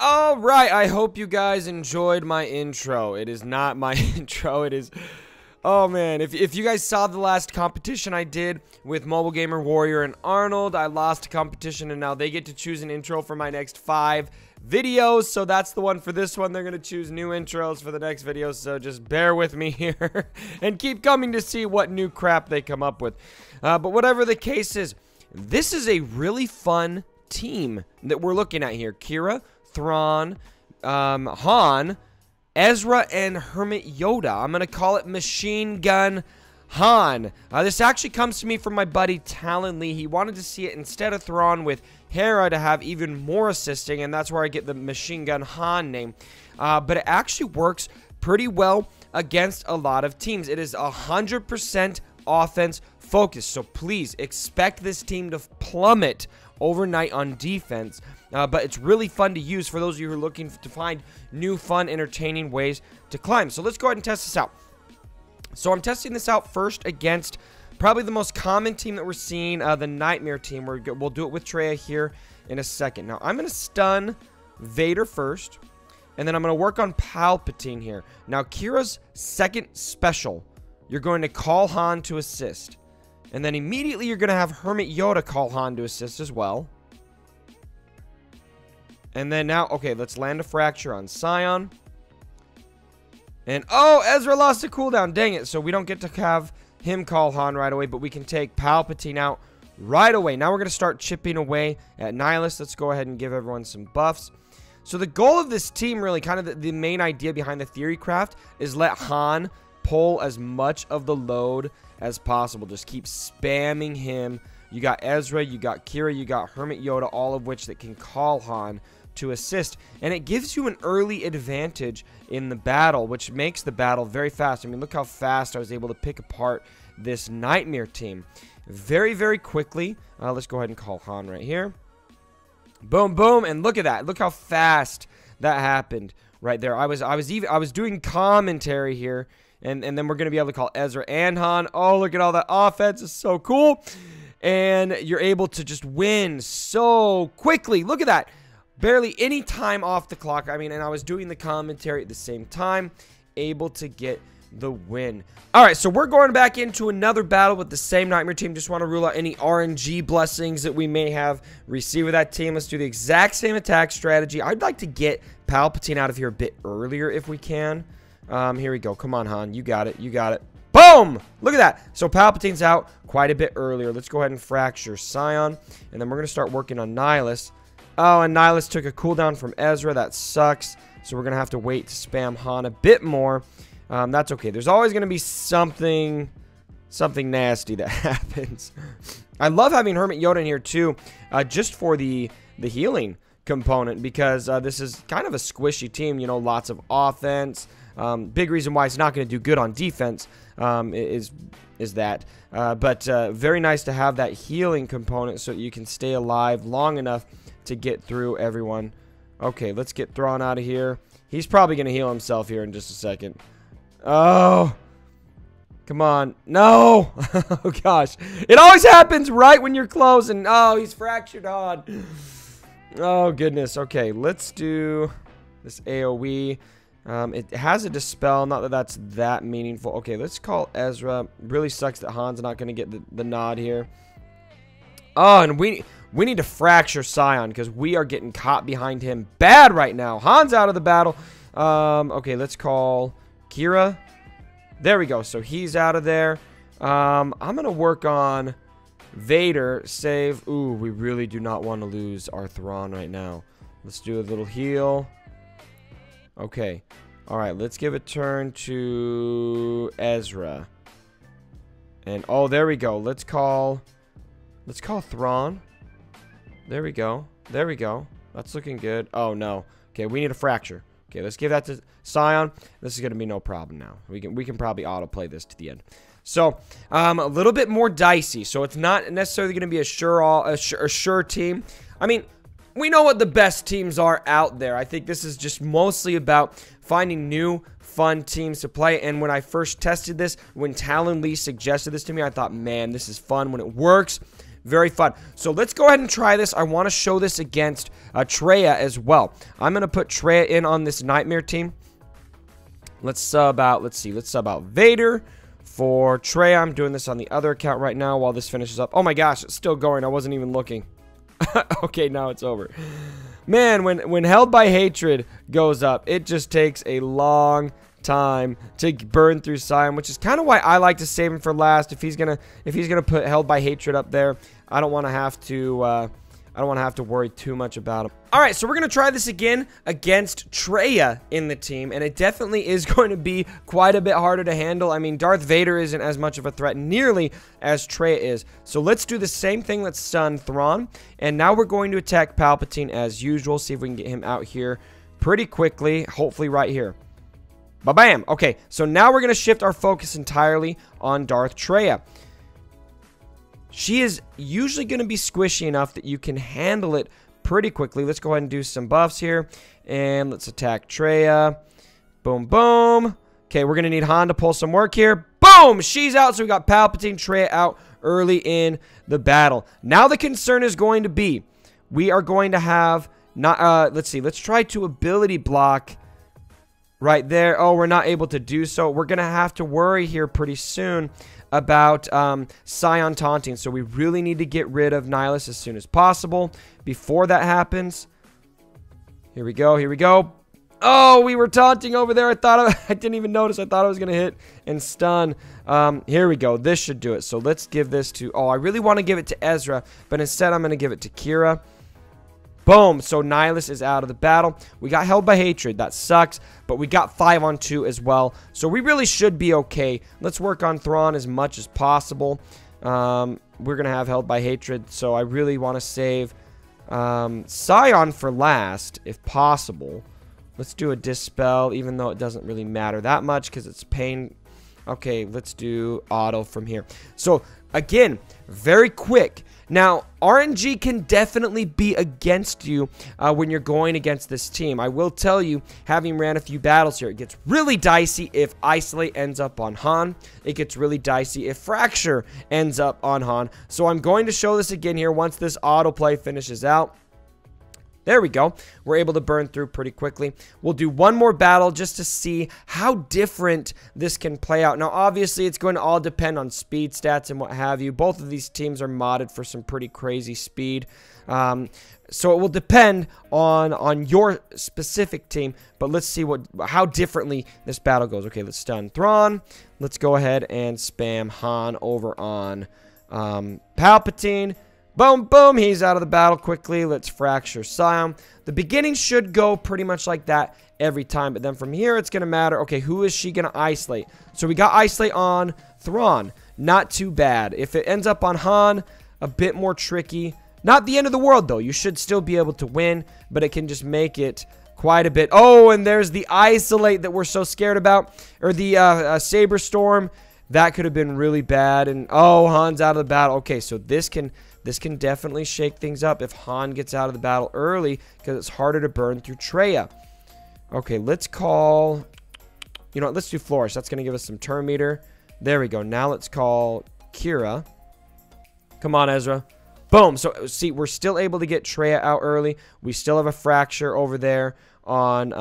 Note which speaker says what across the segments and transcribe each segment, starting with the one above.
Speaker 1: All right, I hope you guys enjoyed my intro. It is not my intro, it is... Oh man, if you guys saw the last competition I did with Mobile Gamer Warrior and Arnold, I lost a competition and now they get to choose an intro for my next 5 videos. So that's the one for this one. They're going to choose new intros for the next video, so just bear with me here and keep coming to see what new crap they come up with. But whatever the case is, this is a really fun team that we're looking at here. Kira, Thrawn, Han, Ezra, and Hermit Yoda. I'm going to call it Machine Gun Han. This actually comes to me from my buddy Talon Lee. He wanted to see it instead of Thrawn with Hera to have even more assisting, and that's where I get the Machine Gun Han name. But it actually works pretty well against a lot of teams. It is 100% offense focused, so please expect this team to plummet overnight on defense. But it's really fun to use for those of you who are looking to find new, fun, entertaining ways to climb. So let's go ahead and test this out. So I'm testing this out first against probably the most common team that we're seeing, the Nightmare team. We'll do it with Traya here in a second. Now, I'm going to stun Vader first, and then I'm going to work on Palpatine here. Now, Kira's second special, you're going to call Han to assist. And then immediately you're going to have Hermit Yoda call Han to assist as well. And then now, okay, let's land a fracture on Sion. And, oh, Ezra lost a cooldown. Dang it. So we don't get to have him call Han right away, but we can take Palpatine out right away. Now we're going to start chipping away at Nihilus. Let's go ahead and give everyone some buffs. So the goal of this team, really, kind of the main idea behind the Theory Craft is let Han pull as much of the load as possible. Just keep spamming him. You got Ezra, you got Kira, you got Hermit Yoda, all of which that can call Han to assist, and it gives you an early advantage in the battle, which makes the battle very fast. I mean, look how fast I was able to pick apart this Nightmare team very, very quickly. Let's go ahead and call Han right here. Boom, boom, and look at that. Look how fast that happened right there. I was doing commentary here, and then we're gonna be able to call Ezra and Han. Oh, look at all that offense. It's so cool, and you're able to just win so quickly. Look at that. Barely any time off the clock. I mean, and I was doing the commentary at the same time, able to get the win. All right, so we're going back into another battle with the same Nightmare team. Just want to rule out any RNG blessings that we may have received with that team. Let's do the exact same attack strategy. I'd like to get Palpatine out of here a bit earlier if we can. Here we go. Come on, Han. You got it. You got it. Boom! Look at that. So Palpatine's out quite a bit earlier. Let's go ahead and fracture Sion, and then we're going to start working on Nihilus. Oh, and Nihilus took a cooldown from Ezra. That sucks. So we're going to have to wait to spam Han a bit more. That's okay. There's always going to be something nasty that happens. I love having Hermit Yoda in here too, just for the healing component, because this is kind of a squishy team. You know, lots of offense. Big reason why it's not going to do good on defense is that. But very nice to have that healing component so you can stay alive long enough to get through everyone. Okay, let's get Thrawn out of here. He's probably going to heal himself here in just a second. Oh, come on. No. Oh, gosh. It always happens right when you're close. And, oh, he's fractured on. Oh, goodness. Okay, let's do this AoE. It has a dispel. Not that that's that meaningful. Okay, let's call Ezra. Really sucks that Han's not going to get the nod here. Oh, and we need to fracture Sion because we are getting caught behind him bad right now. Han's out of the battle. Okay, let's call Kira. There we go. So he's out of there. I'm going to work on Vader. Save. Ooh, we really do not want to lose our Thrawn right now. Let's do a little heal. Okay. All right, let's give a turn to Ezra. And, oh, there we go. Let's call Thrawn. There we go. There we go. That's looking good. Oh, no. Okay, we need a fracture. Okay, let's give that to Sion. This is going to be no problem now. We can probably autoplay this to the end. So, a little bit more dicey. So, it's not necessarily going to be a sure team. I mean, we know what the best teams are out there. I think this is just mostly about finding new, fun teams to play. And when I first tested this, when Talon Lee suggested this to me, I thought, man, this is fun when it works. Very fun. So let's go ahead and try this. I want to show this against Traya as well. I'm going to put Traya in on this Nightmare team. Let's sub out Vader for Traya. I'm doing this on the other account right now while this finishes up. Oh my gosh, it's still going. I wasn't even looking. Okay, now it's over. Man, when Held by Hatred goes up, it just takes a long time to burn through Sion, which is kind of why I like to save him for last. If he's gonna put Held by Hatred up there, I don't want to have to worry too much about him. All right, so we're gonna try this again against Traya in the team, and it definitely is going to be quite a bit harder to handle. I mean, Darth Vader isn't as much of a threat nearly as Traya is. So let's do the same thing. Let's stun Thrawn, and now we're going to attack Palpatine as usual. See if we can get him out here pretty quickly. Hopefully right here. Ba-bam! Okay, so now we're going to shift our focus entirely on Darth Traya. She is usually going to be squishy enough that you can handle it pretty quickly. Let's go ahead and do some buffs here. And let's attack Traya. Boom, boom. Okay, we're going to need Han to pull some work here. Boom! She's out, so we got Palpatine, Traya out early in the battle. Now the concern is going to be, we are going to have, let's see, let's try to ability block right there. Oh, we're not able to do so. We're going to have to worry here pretty soon about Sion taunting. So we really need to get rid of Nihilus as soon as possible. Before that happens, here we go, here we go. Oh, we were taunting over there. I didn't even notice. I thought I was going to hit and stun. Here we go. This should do it. So let's give this to, oh, I really want to give it to Ezra, but instead I'm going to give it to Kira. Boom. So Nihilus is out of the battle. We got Held by Hatred. That sucks. But we got 5-on-2 as well. So we really should be okay. Let's work on Thrawn as much as possible. We're going to have Held by Hatred. So I really want to save Sion for last, if possible. Let's do a Dispel, even though it doesn't really matter that much because it's pain. Okay, let's do auto from here. So, again, very quick. Now, RNG can definitely be against you when you're going against this team. I will tell you, having ran a few battles here, it gets really dicey if Isolate ends up on Han. It gets really dicey if Fracture ends up on Han. So I'm going to show this again here once this autoplay finishes out. There we go. We're able to burn through pretty quickly. We'll do one more battle just to see how different this can play out. Now, obviously, it's going to all depend on speed stats and what have you. Both of these teams are modded for some pretty crazy speed. So it will depend on your specific team. But let's see how differently this battle goes. Okay, let's stun Thrawn. Let's go ahead and spam Han over on Palpatine. Boom, boom, he's out of the battle quickly. Let's Fracture Sion. The beginning should go pretty much like that every time, but then from here, it's going to matter. Okay, who is she going to isolate? So we got isolate on Thrawn. Not too bad. If it ends up on Han, a bit more tricky. Not the end of the world, though. You should still be able to win, but it can just make it quite a bit. Oh, and there's the isolate that we're so scared about, or the Saber Storm. That could have been really bad, and oh, Han's out of the battle. Okay, so this can definitely shake things up if Han gets out of the battle early because it's harder to burn through Traya. Okay, let's call, you know what, let's do Flourish. That's going to give us some turn meter. There we go. Now let's call Kira. Come on, Ezra. Boom. So, see, we're still able to get Traya out early. We still have a Fracture over there on,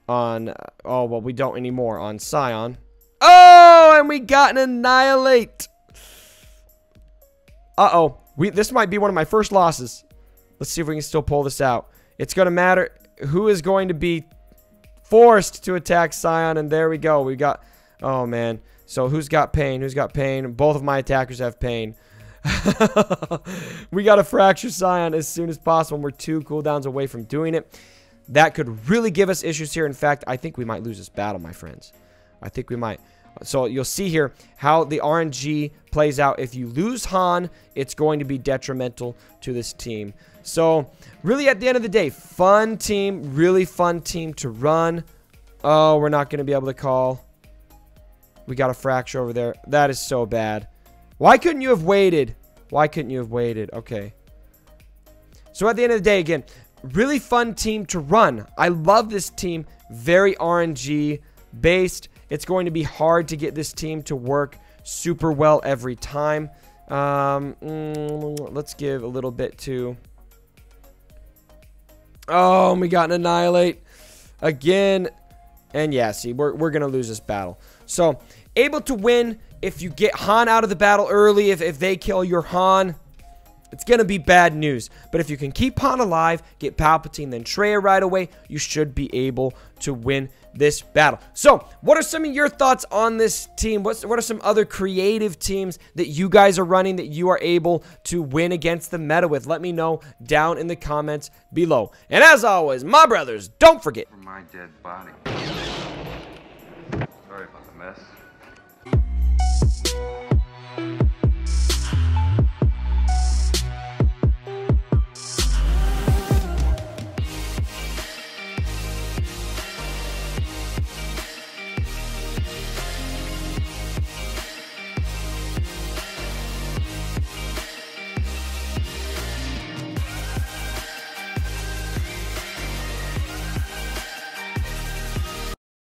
Speaker 1: oh, well, we don't anymore, on Sion. Oh, and we got an Annihilate. Uh-oh. This might be one of my first losses. Let's see if we can still pull this out. It's going to matter who is going to be forced to attack Sion, and there we go. We got, oh, man. So who's got pain? Who's got pain? Both of my attackers have pain. We got to Fracture Sion as soon as possible. We're 2 cooldowns away from doing it. That could really give us issues here. In fact, I think we might lose this battle, my friends. I think we might. So you'll see here how the RNG plays out. If you lose Han, it's going to be detrimental to this team. So really at the end of the day, fun team, really fun team to run. Oh, we're not going to be able to call. We got a Fracture over there. That is so bad. Why couldn't you have waited? Why couldn't you have waited? Okay. So at the end of the day, again, really fun team to run. I love this team. Very RNG based. It's going to be hard to get this team to work super well every time. Let's give a little bit to... Oh, we got an Annihilate again. And yeah, see, we're going to lose this battle. So, able to win if you get Han out of the battle early. If they kill your Han, it's going to be bad news. But if you can keep Han alive, get Palpatine, then Traya right away, you should be able to win this battle. So, what are some of your thoughts on this team? What are some other creative teams that you guys are running that you are able to win against the meta with? Let me know down in the comments below. And as always, my brothers, don't forget.
Speaker 2: For my dead body. Sorry about the mess.